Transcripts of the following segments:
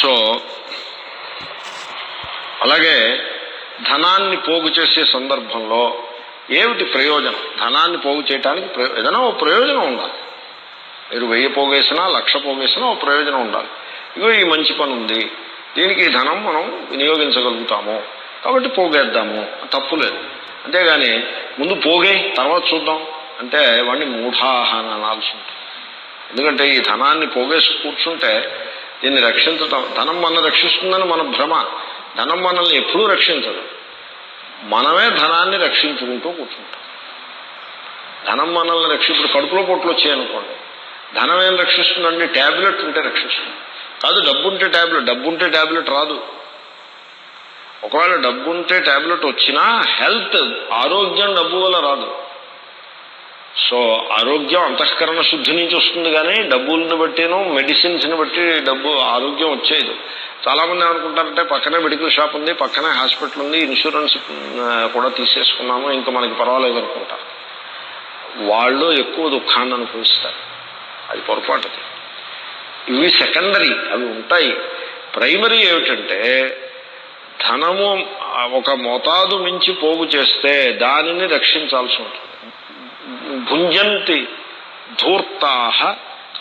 So అలాగే ధనాన్ని పోగు చేసే సందర్భంలో ఏమిటి ప్రయోజనం? ధనాన్ని పోగు చేయడానికి ఏదైనా ఓ ప్రయోజనం ఉండాలి. మీరు 1000 పోగేసినా 1,00,000 పోగేసినా ఓ ప్రయోజనం ఉండాలి. ఇగో ఈ మంచి పని ఉంది, దీనికి ధనం మనం వినియోగించగలుగుతాము కాబట్టి పోగేద్దాము, తప్పులేదు. అంతేగాని ముందు పోగే తర్వాత చూద్దాం అంటే వాడిని మూఢాహన అనాల్సి ఉంటుంది. ఎందుకంటే ఈ ధనాన్ని పోగేసి కూర్చుంటే దీన్ని రక్షించటం, ధనం మనల్ని రక్షిస్తుందని మన భ్రమ. ధనం మనల్ని ఎప్పుడూ రక్షించదు, మనమే ధనాన్ని రక్షించుకుంటూ కూర్చుంటాం. ధనం మనల్ని ఇప్పుడు కడుపులో పొట్లు వచ్చాయనుకోండి, ధనం ఏం రక్షిస్తుందండి? ట్యాబ్లెట్ ఉంటే రక్షిస్తుంది. కాదు డబ్బుంటే ట్యాబ్లెట్ రాదు. ఒకవేళ డబ్బుంటే ట్యాబ్లెట్ వచ్చినా హెల్త్, ఆరోగ్యం డబ్బు వల్ల రాదు. సో ఆరోగ్యం అంతఃకరణ శుద్ధి నుంచి వస్తుంది, కానీ డబ్బులను బట్టిను మెడిసిన్స్ని బట్టి ఆరోగ్యం వచ్చేది. చాలామంది ఏమనుకుంటారంటే పక్కనే మెడికల్ షాప్ ఉంది, పక్కనే హాస్పిటల్ ఉంది, ఇన్సూరెన్స్ కూడా తీసేసుకున్నాము, ఇంకా మనకి పర్వాలేదు అనుకుంటారు. వాళ్ళు ఎక్కువ దుఃఖాన్ని అనుభవిస్తారు. అది పొరపాటు. ఇవి సెకండరీ, అవి ఉంటాయి. ప్రైమరీ ఏమిటంటే ధనము ఒక మోతాదు మించి పోగు చేస్తే దానిని రక్షించాల్సి ఉంటుంది. భుంజంతి ధూర్తాహ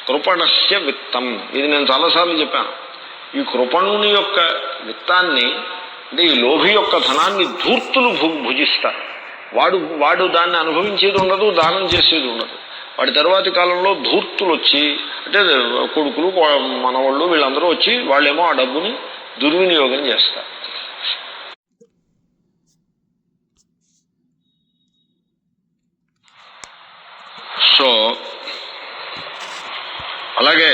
కృపణస్య విత్తం. ఇది నేను చాలాసార్లు చెప్పాను. ఈ కృపణుని యొక్క విత్తాన్ని, అంటే ఈ లోభి యొక్క ధనాన్ని ధూర్తులు భుజిస్తారు. వాడు దాన్ని అనుభవించేది ఉండదు, దానం చేసేది ఉండదు. వాడి తర్వాతి కాలంలో ధూర్తులు వచ్చి, అంటే కొడుకులు మనవాళ్ళు వీళ్ళందరూ వచ్చి వాళ్ళేమో ఆ డబ్బుని దుర్వినియోగం చేస్తారు. సో అలాగే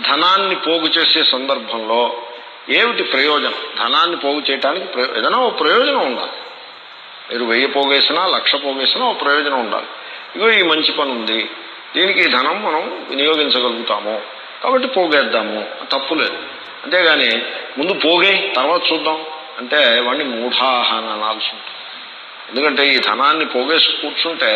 ధనాన్ని పోగు చేసే సందర్భంలో ఏమిటి ప్రయోజనం? ధనాన్ని పోగు చేయడానికి ఏదైనా ఓ ప్రయోజనం ఉండాలి. మీరు 1000 పోగేసినా 1,00,000 పోగేసినా ఓ ప్రయోజనం ఉండాలి. ఇగో ఈ మంచి పని ఉంది, దీనికి ధనం మనం వినియోగించగలుగుతాము కాబట్టి పోగేద్దాము, తప్పులేదు. అంతేగాని ముందు పోగే తర్వాత చూద్దాం అంటే వాడిని మూఢాహన అనాల్సి ఉంటుంది. ఎందుకంటే ఈ ధనాన్ని పోగేసి కూర్చుంటే